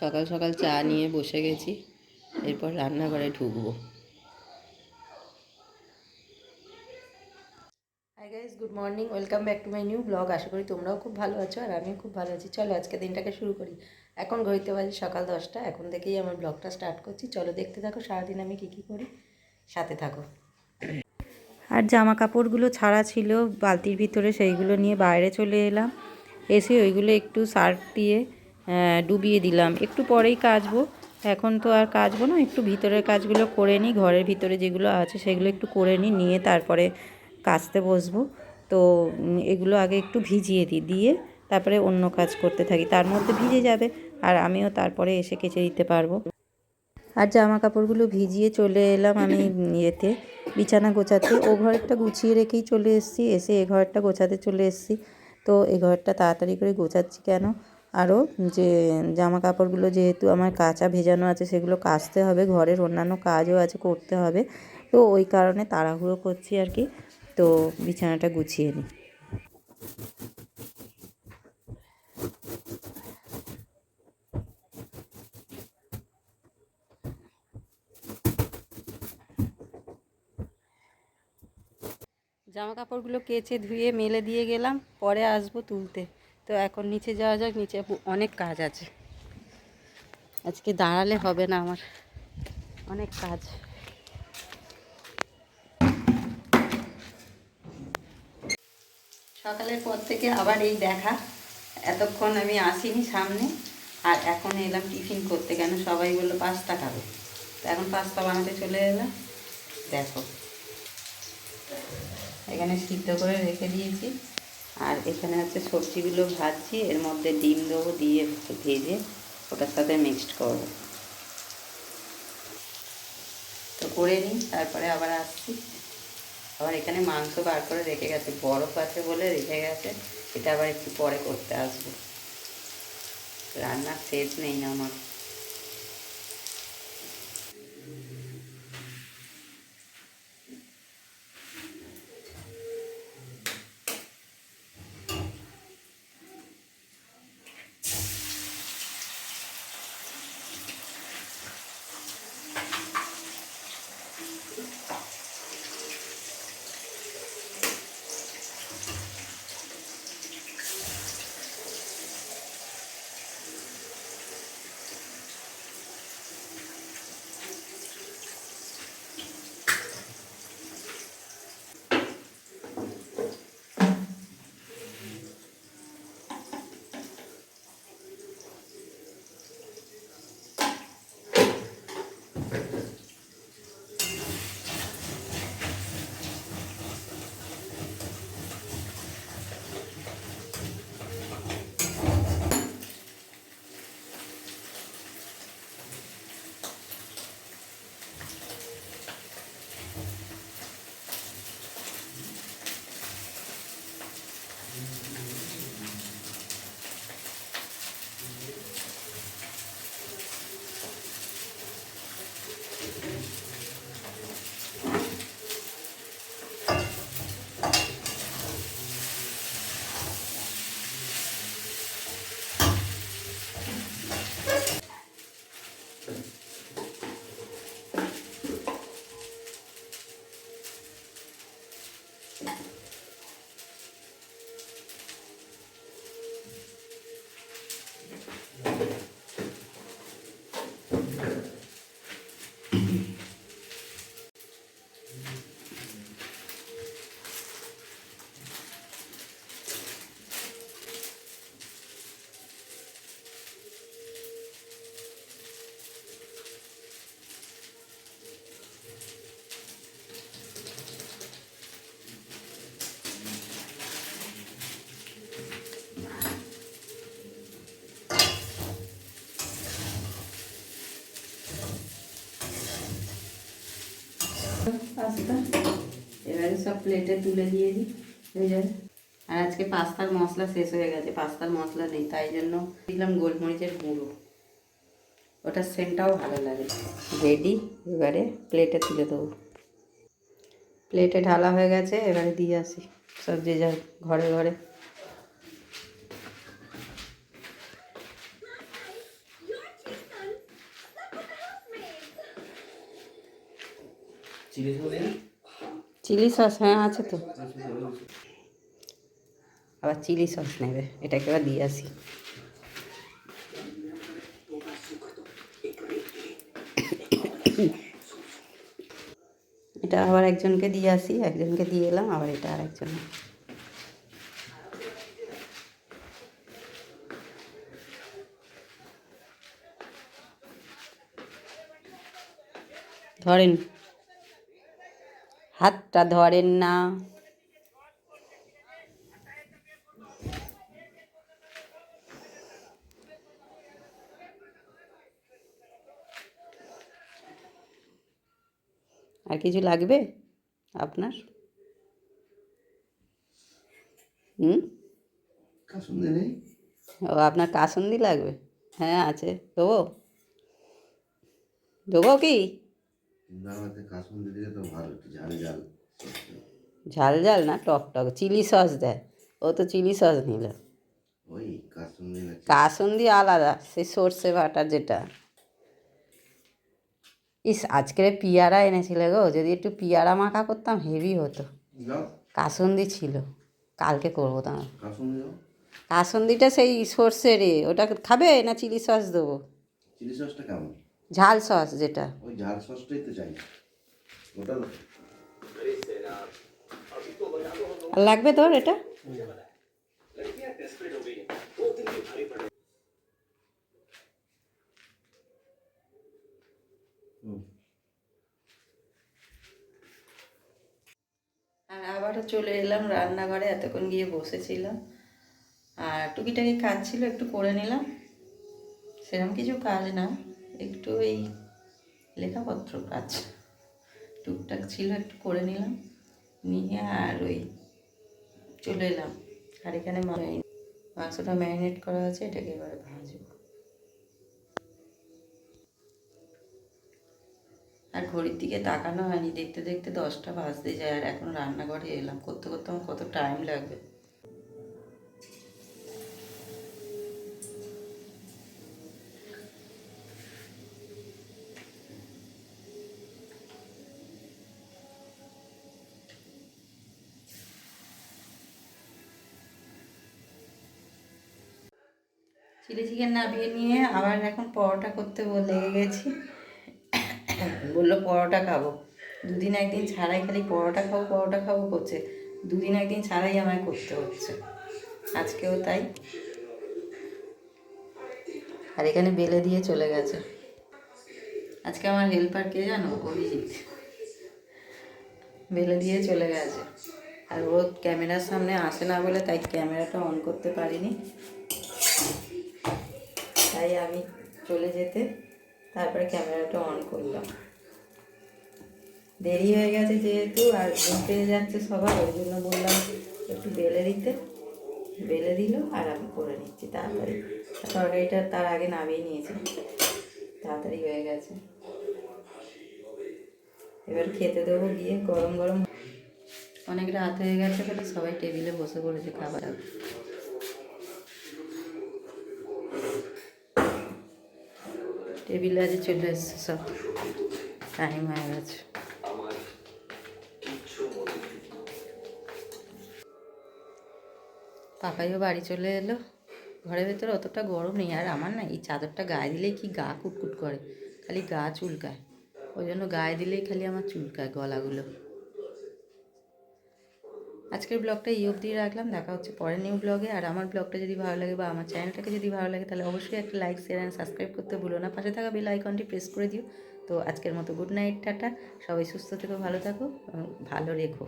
সকাল সকাল চা নিয়ে বসে গেছি, এরপর রান্নাঘরে ঢুকবো। Hi guys, good morning, welcome back to my new blog. আশা করি তোমরাও খুব ভালো আছো আর আমিও খুব ভালো আছি। চলো আজকে দিনটাকে শুরু করি। এখন ঘড়িতে বাজে সকাল 10টা। এখন থেকেই আমার ব্লগটা স্টার্ট করছি। চলো দেখতে থাকো সারাদিন আমি কী কী করি, সাথে থাকো। আর জামা কাপড়গুলো ছাড়া ছিল বালতির ভিতরে, সেইগুলো নিয়ে বাইরে চলে এলাম। এসে ওইগুলো একটু সার্ফ দিয়ে ডুবিয়ে দিলাম। একটু পরেই কাচবো, এখন তো আর কাচবো না। একটু ভিতরের কাজগুলো করে নিই, ঘরের ভিতরে যেগুলো আছে সেগুলো একটু করে নিয়ে তারপরে কাচতে বসবো। তো এগুলো আগে একটু ভিজিয়ে দিয়ে তারপরে অন্য কাজ করতে থাকি। তার মধ্যে ভিজে যাবে আর আমিও তারপরে এসে কেচে দিতে পারবো। আর জামা কাপড়গুলো ভিজিয়ে চলে এলাম আমি ইয়েতে বিছানা গোছাতে। ও ঘরটা গুছিয়ে রেখেই চলে এসেছি, এসে এ ঘরটা গোছাতে চলে এসেছি। তো এই ঘরটা তাড়াতাড়ি করে গোছাচ্ছি কেন, আরও যে জামা কাপড়গুলো যেহেতু আমার কাচা ভেজানো আছে সেগুলো কাচতে হবে, ঘরের অন্যান্য কাজও আছে করতে হবে। তো ওই কারণে তাড়াহুড়ো করছি আর কি। তো বিছানাটা গুছিয়ে নিই। জামা কাপড়গুলো কেচে ধুয়ে মেলে দিয়ে গেলাম, পরে আসবো তুলতে। তো এখন নিচে যাওয়া যাক, নিচে অনেক কাজ আছে। আজকে দাঁড়ালে হবে না, আমার অনেক কাজ। সকালের পর থেকে আবার এই দেখা, এতক্ষণ আমি আসিনি সামনে, আর এখন এলাম টিফিন করতে। কেন সবাই বললো পাস্তা খাবে, তো এখন পাস্তা বানাতে চলে এলাম। দেখো এখানে সিদ্ধ করে রেখে দিয়েছি, আর এখানে হচ্ছে সবজিগুলো ভাজছি, এর মধ্যে ডিম দেবো, দিয়ে ভেজে ওটার সাথে মিক্সড করবো। তো করে নিই, তারপরে আবার আসছি। আবার এখানে মাংস বার করে রেখে গেছে, বরফ আছে বলে রেখে গেছে, এটা আবার একটু পরে করতে আসবো। রান্নার শেষ নেই আমার। পাস্তা এবারে সব প্লেটে তুলে দিয়ে দিই, হয়ে যাবে। আর আজকে পাস্তার মশলা শেষ হয়ে গেছে, পাস্তার মশলা নেই, তাই জন্য দিলাম গোলমরিচের গুঁড়ো, ওটার সেন্টটাও ভালো লাগে। রেডি, এবারে প্লেটে তুলে দেবো। প্লেটে ঢালা হয়ে গেছে, এবারে দিয়ে আসি সব যে যার ঘরে ঘরে। চিলি সস হ্যাঁ আছে তো, আবার চিলি সস নেবে, এটাকে আবার দিয়ে আসি। এটা আবার একজনকে দিয়ে আসি, একজনকে দিয়ে এলাম, আবার এটা আর একজন। ধরেন, হাতটা ধরেন না। আর কিছু লাগবে আপনার? হুম, কাসুন্দি নেই? ও আপনার কাসুন্দি লাগবে? হ্যাঁ আছে, দেবো? দেবো কি? দাওয়াতে কাসুন্দি দিলে তো ভালো, একটু ঝাল ঝাল। ঝাল ঝাল না, টক টক, চিলি সস দেয়, ও তো চিলি সস নিল। ওই কাসুন্দি না কাসুন্দি আলাদা, সেই সর্ষে বাটা যেটা। ইস, আজকের পিয়ারা এনেছিলে গো, যদি একটু পিয়ারা মাখা করতাম হেভি হতো। দাও, কাসুন্দি ছিল, কালকে করবো তোমার। কাসুন্দি দাও। কাসুন্দিটা সেই সর্ষে রে, ওটা খাবে না চিলি সস দেবো? চিলি সসটা কেমন? ঝাল সস যেটা। ওই ঝাল সসটাই তো চাই, ওটা দাও। আর লাগবে তোর এটা? হুম। আর আবারও চলে এলাম রান্নাঘরে, এতক্ষণ গিয়ে বসেছিলাম আর টুকিটাকি কাজ ছিল, একটু করে নিলাম। সেরকম কিছু কাজ না, একটু এই লেখাপত্র কাজ টুকটাক ছিল, একটু করে নিলাম, নিয়ে আর ওই চলে এলাম। আর এখানে মাংসটা ম্যারিনেট করা আছে, এটাকে এবারে ভাজবো। আর ঘড়ির দিকে তাকানো হয়নি, দেখতে দেখতে 10টা বাজতে যায়, আর এখন রান্নাঘরে এলাম, করতে করতে আমার কত টাইম লাগবে। চিলি চিকেন নামিয়ে নিয়ে আবার এখন পরোটা করতে লেগে গেছি। বললো পরোটা খাবো, দুদিন একদিন ছাড়াই খালি পরোটা খাবো পরোটা খাবো করছে, দুদিন একদিন ছাড়াই আমায় করতে হচ্ছে, আজকেও তাই। আর এখানে বেলে দিয়ে চলে গেছে। আজকে আমার হেল্পার কে জানো? অভিজিৎ। বেলে দিয়ে চলে গেছে, আর ও ক্যামেরার সামনে আসে না বলে তাই ক্যামেরাটা অন করতে পারিনি, তাই আমি চলে যেতে তারপরে ক্যামেরাটা অন করলাম। দেরি হয়ে গেছে যেহেতু, আর ঘুম পেয়ে যাচ্ছে সবার, ওই জন্য বললাম একটু বেলে দিতে, বেলে দিল আর আমি করে নিচ্ছি তাড়াতাড়ি। তরকারিটা তার আগে নামিয়ে নিয়েছি, তাড়াতাড়ি হয়ে গেছে। এবার খেতে দেবো গিয়ে, গরম গরম। অনেক রাত হয়ে গেছে বলে সবাই টেবিলে বসে পড়েছে খাবার। টেবিলে আজ চলে এসছে সব, টাইম হয়ে গেছে। পাপাইও বাড়ি চলে এলো। ঘরের ভেতরে অতটা গরম নেই, আর আমার না এই চাদরটা গায়ে দিলেই কি গা কুটকুট করে, খালি গা চুলকায়, ওই জন্য গায়ে দিলেই খালি আমার চুলকায় গলাগুলো। আজকের ব্লগটা এই অবধি রাখলাম, দেখা হচ্ছে পরের নিউ ব্লগে। আর আমার ব্লগটা যদি ভালো লাগে বা আমার চ্যানেলটাকে যদি ভালো লাগে তাহলে অবশ্যই একটা লাইক, শেয়ার অ্যান্ড সাবস্ক্রাইব করতে ভুলো না, পাশে থাকা বেল আইকনটি প্রেস করে দিও। তো আজকের মতো গুড নাইট, টাটা, সবাই সুস্থ থেকো, ভালো থাকো, ভালো রেখো।